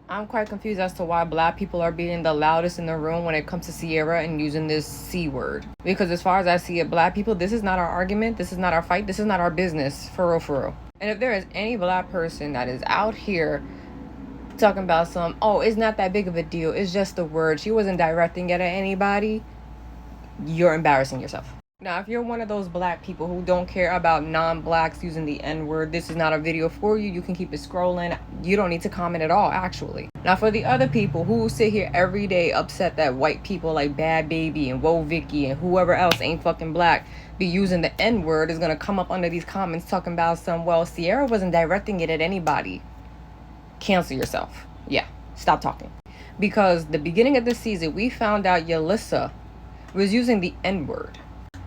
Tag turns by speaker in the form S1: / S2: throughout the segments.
S1: I'm quite confused as to why black people are being the loudest in the room when it comes to Ciara and using this C word. Because as far as I see it, black people, this is not our argument, this is not our fight, this is not our business, for real, for real. And if there is any black person that is out here talking about oh, it's not that big of a deal, it's just a word, she wasn't directing it at anybody, you're embarrassing yourself. Now, if you're one of those black people who don't care about non-blacks using the N-word, this is not a video for you. You can keep it scrolling. You don't need to comment at all, actually. Now, for the other people who sit here every day upset that white people like Bad Baby and Woah Vicky and whoever else ain't fucking black be using the N-word, is going to come up under these comments talking about well, Ciara wasn't directing it at anybody. Cancel yourself. Yeah, stop talking. Because the beginning of the season, we found out Yalissa was using the N-word.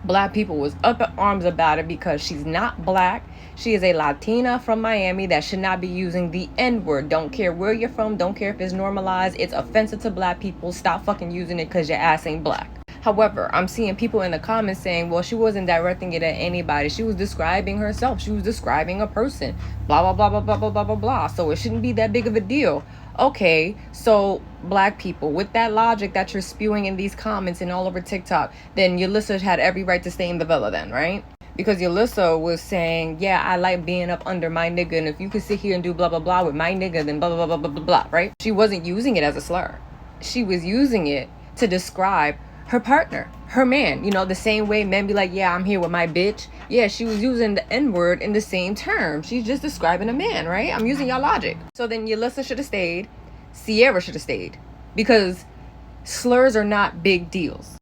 S1: Black people was up in arms about it because she's not black. She is a Latina from Miami that should not be using the N-word. Don't care where you're from. Don't care if it's normalized. It's offensive to black people. Stop fucking using it because your ass ain't black. However, I'm seeing people in the comments saying, well, she wasn't directing it at anybody. She was describing herself. She was describing a person. Blah, blah, blah, blah, blah, blah, blah, blah, blah. So it shouldn't be that big of a deal. Okay, so black people, with that logic that you're spewing in these comments and all over TikTok, then Yalissa had every right to stay in the villa then, right? Because Yalissa was saying, yeah, I like being up under my nigga, and if you could sit here and do blah, blah, blah with my nigga, then blah, blah, blah, blah, blah, blah, right? She wasn't using it as a slur. She was using it to describe her partner, her man. You know, the same way men be like, yeah, I'm here with my bitch. Yeah, she was using the N-word in the same term. She's just describing a man, right? I'm using y'all logic. So then Yalissa should have stayed. Ciara should have stayed. Because slurs are not big deals.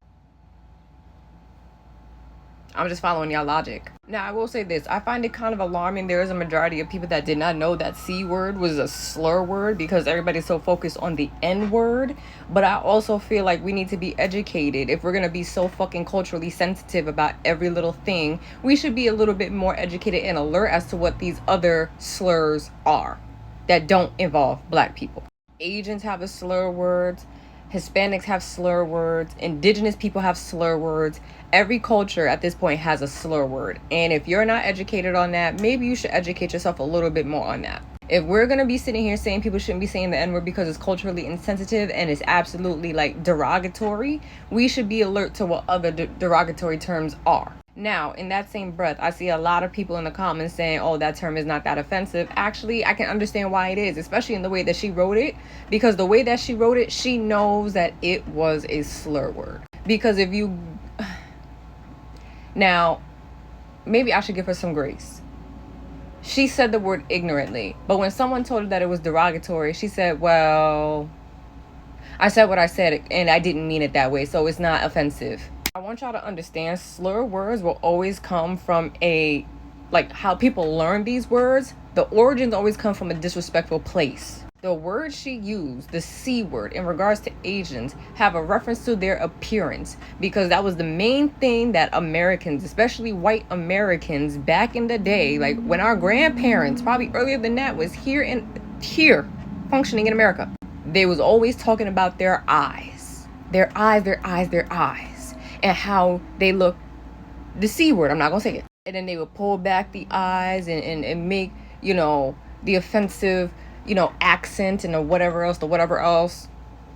S1: I'm just following y'all logic. Now, I will say this. I find it kind of alarming. There is a majority of people that did not know that C word was a slur word because everybody's so focused on the N word. But I also feel like we need to be educated. If we're going to be so fucking culturally sensitive about every little thing, we should be a little bit more educated and alert as to what these other slurs are that don't involve black people. Asians have a slur words. Hispanics have slur words. Indigenous people have slur words. Every culture at this point has a slur word. And if you're not educated on that, maybe you should educate yourself a little bit more on that. If we're going to be sitting here saying people shouldn't be saying the N-word because it's culturally insensitive and it's absolutely like derogatory, we should be alert to what other derogatory terms are. Now, in that same breath, I see a lot of people in the comments saying, oh, that term is not that offensive. Actually, I can understand why it is, especially in the way that she wrote it. Because the way that she wrote it, she knows that it was a slur word. Because if you... Now, maybe I should give her some grace. She said the word ignorantly. But when someone told her that it was derogatory, she said, well, I said what I said and I didn't mean it that way, so it's not offensive. I want y'all to understand, slur words will always come from how people learn these words. The origins always come from a disrespectful place. The word she used, the C word, in regards to Asians, have a reference to their appearance, because that was the main thing that Americans, especially white Americans back in the day, like when our grandparents, probably earlier than that, was here functioning in America, they was always talking about their eyes, and how they look, the C word, I'm not gonna say it. And then they would pull back the eyes and make, the offensive, accent and the whatever else.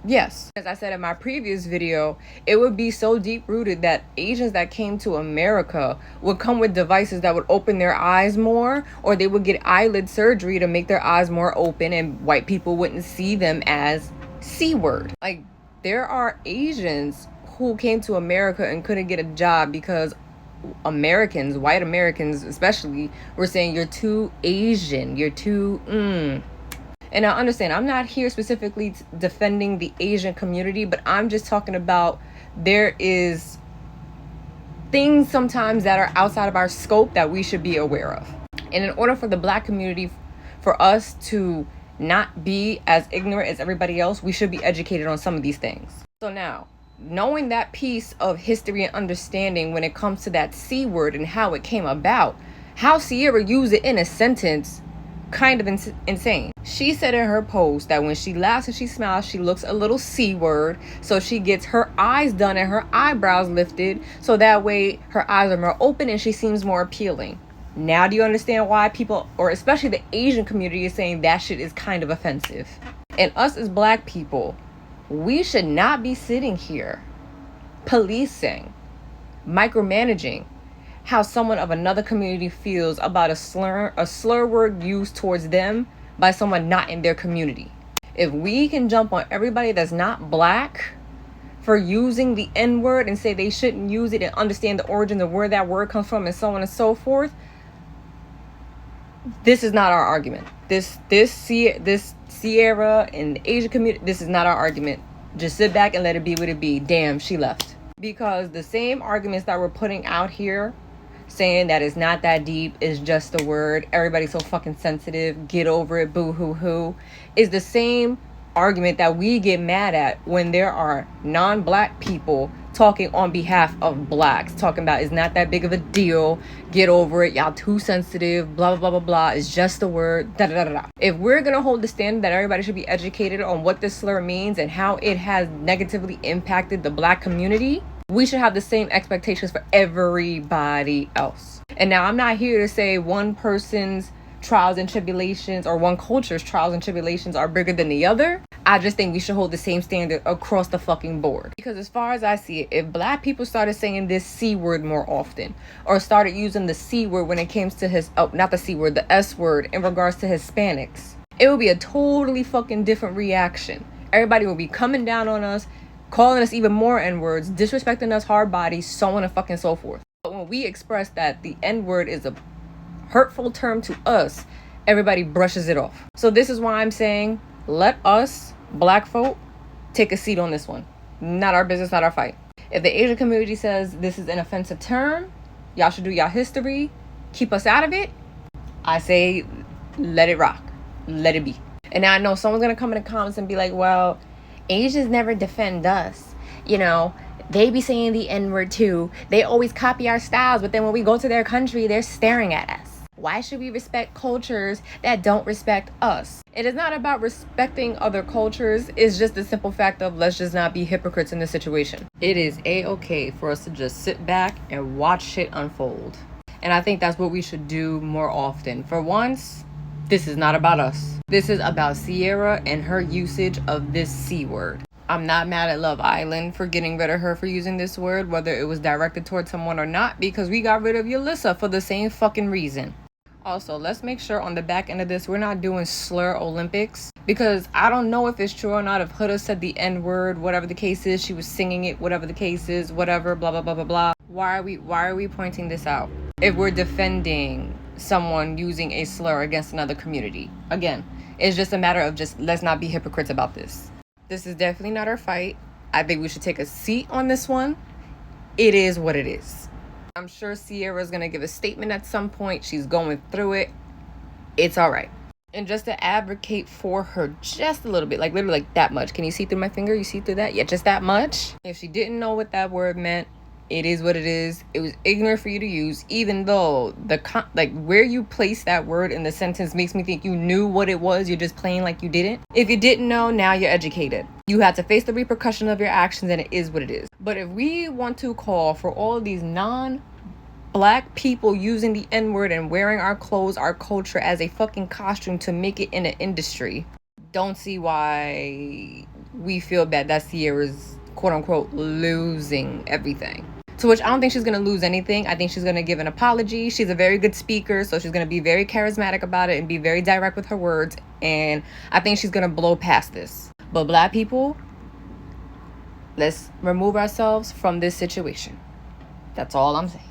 S1: Yes. As I said in my previous video, it would be so deep rooted that Asians that came to America would come with devices that would open their eyes more, or they would get eyelid surgery to make their eyes more open, and white people wouldn't see them as C word. Like, there are Asians who came to America and couldn't get a job because Americans, white Americans especially, were saying you're too Asian, you're too And I understand, I'm not here specifically defending the Asian community, but I'm just talking about there is things sometimes that are outside of our scope that we should be aware of. And in order for the black community, for us to not be as ignorant as everybody else, we should be educated on some of these things. So now, knowing that piece of history and understanding when it comes to that C word and how it came about, how Ciara used it in a sentence, kind of insane. She said in her post that when she laughs and she smiles, she looks a little C word. So she gets her eyes done and her eyebrows lifted, so that way her eyes are more open and she seems more appealing. Now do you understand why people, or especially the Asian community, is saying that shit is kind of offensive? And us as black people, we should not be sitting here policing, micromanaging how someone of another community feels about a slur word used towards them by someone not in their community. If we can jump on everybody that's not black for using the N-word and say they shouldn't use it and understand the origins of where that word comes from and so on and so forth, this is not our argument. This Sierra and the Asian community, this is not our argument. Just sit back and let it be what it be. Damn, she left. Because the same arguments that we're putting out here, saying that it's not that deep, it's just a word, everybody's so fucking sensitive, get over it, boo hoo hoo, is the same argument that we get mad at when there are non-black people talking on behalf of blacks, talking about it's not that big of a deal, get over it, y'all too sensitive, blah blah blah blah blah, it's just a word, da da da da. If we're gonna hold the standard that everybody should be educated on what this slur means and how it has negatively impacted the black community, we should have the same expectations for everybody else. And now I'm not here to say one person's trials and tribulations or one culture's trials and tribulations are bigger than the other. I just think we should hold the same standard across the fucking board. Because as far as I see it, if black people started saying this C word more often, or started using the C word when it comes to the S word in regards to Hispanics, it would be a totally fucking different reaction. Everybody will be coming down on us, calling us even more N-words, disrespecting us, hard bodies, so on and fucking so forth. But when we express that the N-word is a hurtful term to us, everybody brushes it off. So this is why I'm saying, let us, black folk, take a seat on this one. Not our business, not our fight. If the Asian community says this is an offensive term, y'all should do y'all history, keep us out of it, I say, let it rock. Let it be. And now I know someone's going to come in the comments and be like, well, Asians never defend us. You know, they be saying the N-word too. They always copy our styles, but then when we go to their country, they're staring at us. Why should we respect cultures that don't respect us? It is not about respecting other cultures. It's just the simple fact of let's just not be hypocrites in this situation. It is a-okay for us to just sit back and watch shit unfold. And I think that's what we should do more often. For once, this is not about us. This is about Sierra and her usage of this C word. I'm not mad at Love Island for getting rid of her for using this word, whether it was directed towards someone or not, because we got rid of Yulissa for the same fucking reason. Also, let's make sure on the back end of this, we're not doing slur Olympics, because I don't know if it's true or not. If Huda said the N-word, whatever the case is, she was singing it, whatever the case is, whatever, blah, blah, blah, blah, blah. Why are we pointing this out? If we're defending someone using a slur against another community. Again, it's just a matter of just let's not be hypocrites about this. This is definitely not our fight. I think we should take a seat on this one. It is what it is. I'm sure Sierra's going to give a statement at some point. She's going through it. It's all right. And just to advocate for her just a little bit, like literally like that much. Can you see through my finger? You see through that? Yeah, just that much. If she didn't know what that word meant, it is what it is. It was ignorant for you to use, even though where you place that word in the sentence makes me think you knew what it was. You're just playing like you didn't. If you didn't know, now you're educated. You have to face the repercussion of your actions, and it is what it is. But if we want to call for all of these non-black people using the N-word and wearing our clothes, our culture as a fucking costume to make it in an industry, don't see why we feel bad that Sierra's quote-unquote losing everything. To which I don't think she's going to lose anything. I think she's going to give an apology. She's a very good speaker, so she's going to be very charismatic about it and be very direct with her words. And I think she's going to blow past this. But black people, let's remove ourselves from this situation. That's all I'm saying.